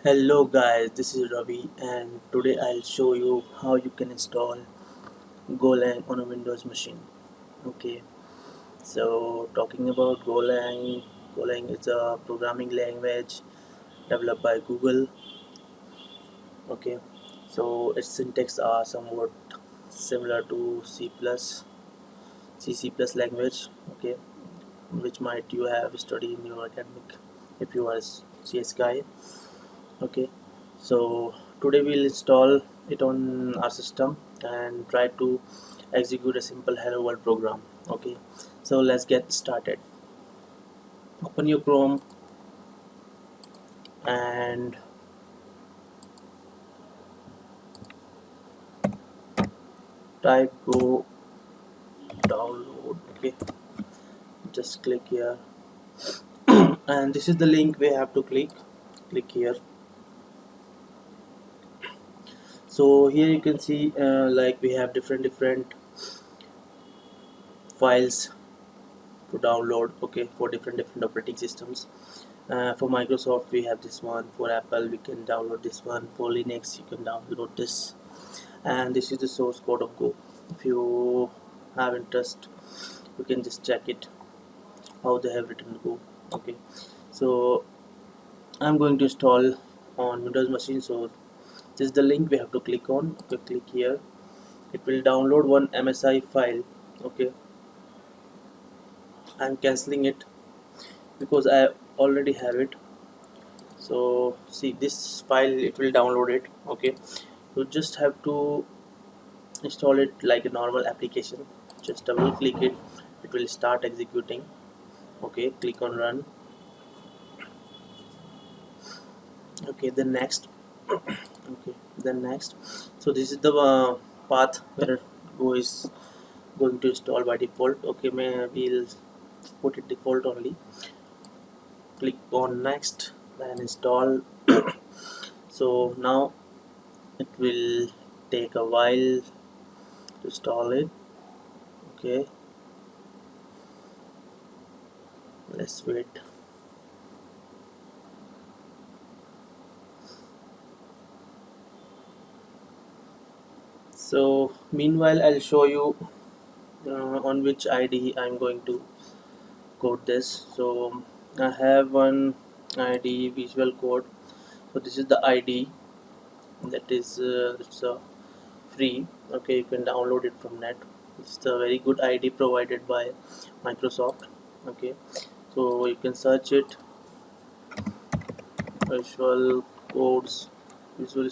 Hello guys, this is Ravi and today I'll show you how you can install Golang on a Windows machine. Okay, so talking about Golang, Golang is a programming language developed by Google. Okay, so its syntax are somewhat similar to C plus language. Okay, which might you have studied in your academic if you are a CS guy. Okay, so today we'll install it on our system and try to execute a simple hello world program. Okay, so let's get started. Open your Chrome and type go download. Okay, just click here and this is the link we have to click here. So here you can see like we have different files to download. Okay, for different operating systems. For Microsoft we have this one, for Apple we can download this one, for Linux you can download this, and this is the source code of Go. If you have interest you can just check it how they have written Go. Okay, so I'm going to install on Windows machine, so this is the link we have to click on. Okay, click here. It will download one MSI file. Okay, I'm cancelling it because I already have it. So see this file, it will download it. Okay, you just have to install it like a normal application. Just double click it, it will start executing. Okay, click on run. Okay, then next. Okay, then next. So this is the path where Go is going to install by default. Okay, we'll put it default only. Click on next and install. So now it will take a while to install it. Okay, let's wait. So meanwhile I'll show you on which ID I'm going to code this. So I have one ID visual code. So this is the ID that is it's free. Okay, you can download it from net. It's a very good ID provided by Microsoft. Okay, so you can search it, visual codes, visual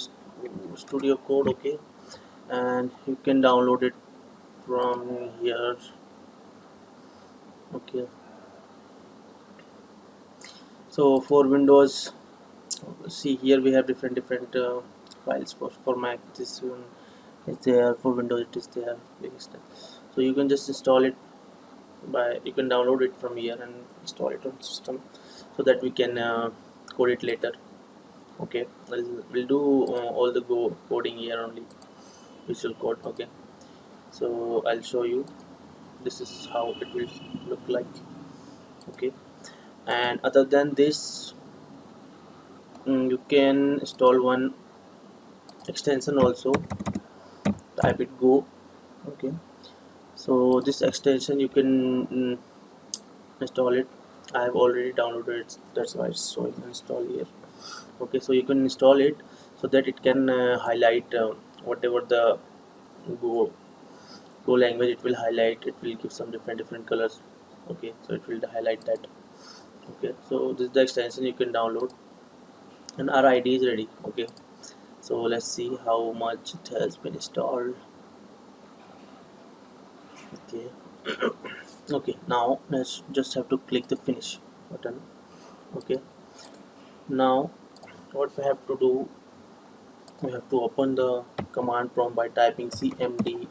studio code. Okay, and you can download it from here. Okay, so for Windows, see here we have different files. For Mac this one is there, for Windows it is there. So you can just install it by, you can download it from here and install it on system so that we can code it later. Okay, we'll do all the Go coding here only, visual code. Okay, so I'll show you. This is how it will look like. Okay, and other than this, you can install one extension also. Type it Go. Okay, so this extension you can install it. I have already downloaded it, that's why it's showing install here. Okay, so you can install it so that it can highlight whatever the go go language it will highlight. It will give some different colors. Okay, so it will highlight that. Okay, so this is the extension you can download and our ID is ready. Okay, so let's see how much it has been installed. Okay. Okay, now let's just have to click the finish button. Okay, now what we have to do, we have to open the command prompt by typing cmd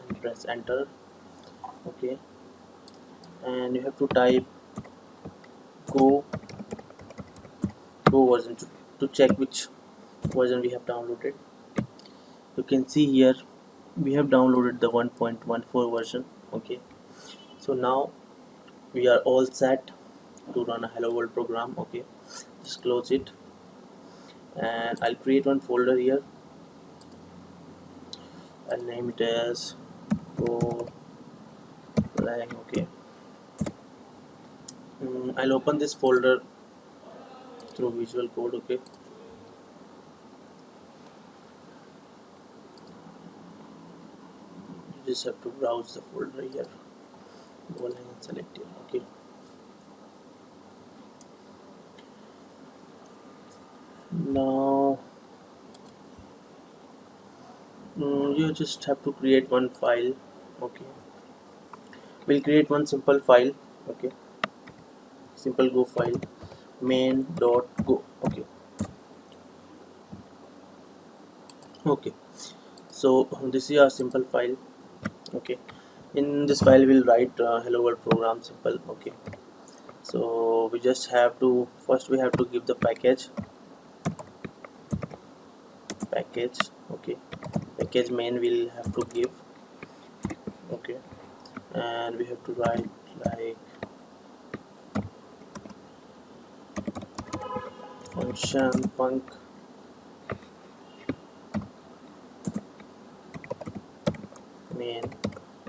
and press enter. Okay, and you have to type go version to check which version we have downloaded. You can see here we have downloaded the 1.14 version. Okay, so now we are all set to run a hello world program. Okay, just close it and I'll create one folder here. I'll name it as go lang. Okay. I'll open this folder through Visual Code. Okay. You just have to browse the folder here. Go lang and select it. Okay. Now you just have to create one file. Okay. We'll create one simple file. Okay. Simple Go file. Main.go. Okay. Okay. So this is our simple file. Okay. In this file we'll write hello world program simple. Okay. So we just have to first we have to give the package. Okay. Package main we'll have to give. Okay. And we have to write like function func main.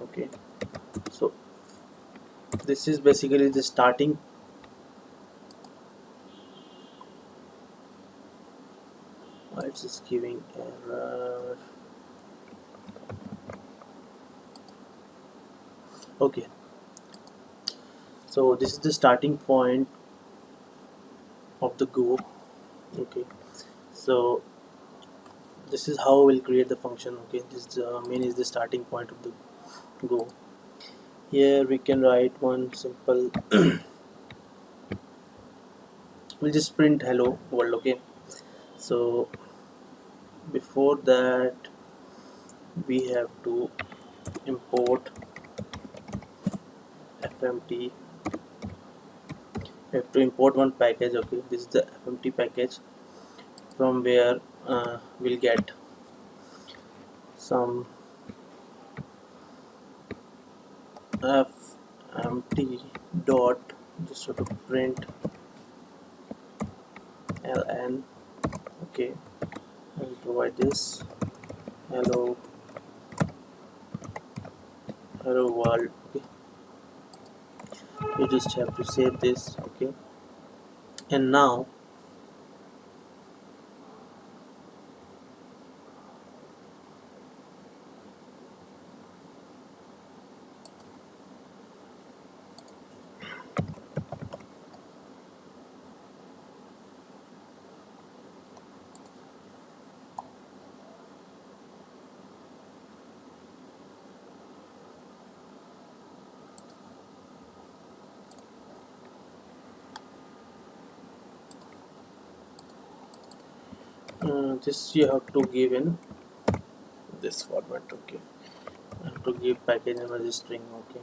Okay. So this is basically the starting. It's just giving error. Okay, so this is the starting point of the Go. Okay, so this is how we'll create the function. Okay, this main is the starting point of the Go. Here we can write one simple we'll just print hello world. Okay, so before that we have to import fmt. We have to import one package. Okay, this is the fmt package from where we'll get some fmt dot just sort of print ln. Okay, and provide this hello hello world. Okay, you just have to save this. Okay, and now this you have to give in this format. Okay, I have to give package name as a string. Okay,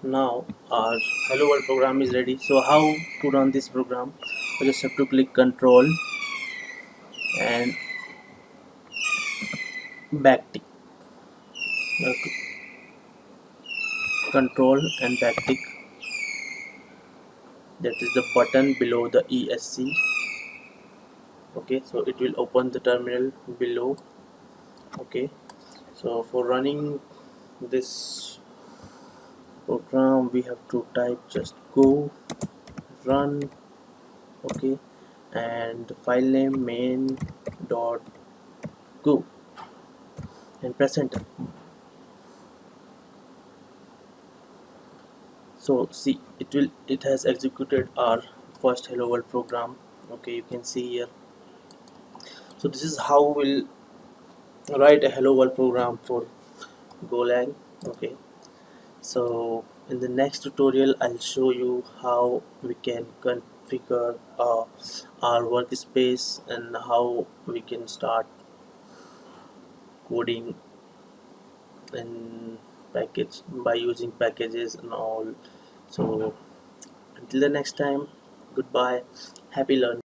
now our hello world program is ready. So how to run this program? I just have to click control and backtick. Control and backtick, that is the button below the esc. Okay, so it will open the terminal below. Okay, so for running this program we have to type just go run. Okay, and the file name main dot go and press enter. So see, it has executed our first hello world program. Okay, you can see here. So this is how we'll write a hello world program for Golang. Okay, so in the next tutorial I'll show you how we can configure our workspace and how we can start coding and package by using packages and all. So until the next time, goodbye, happy learning.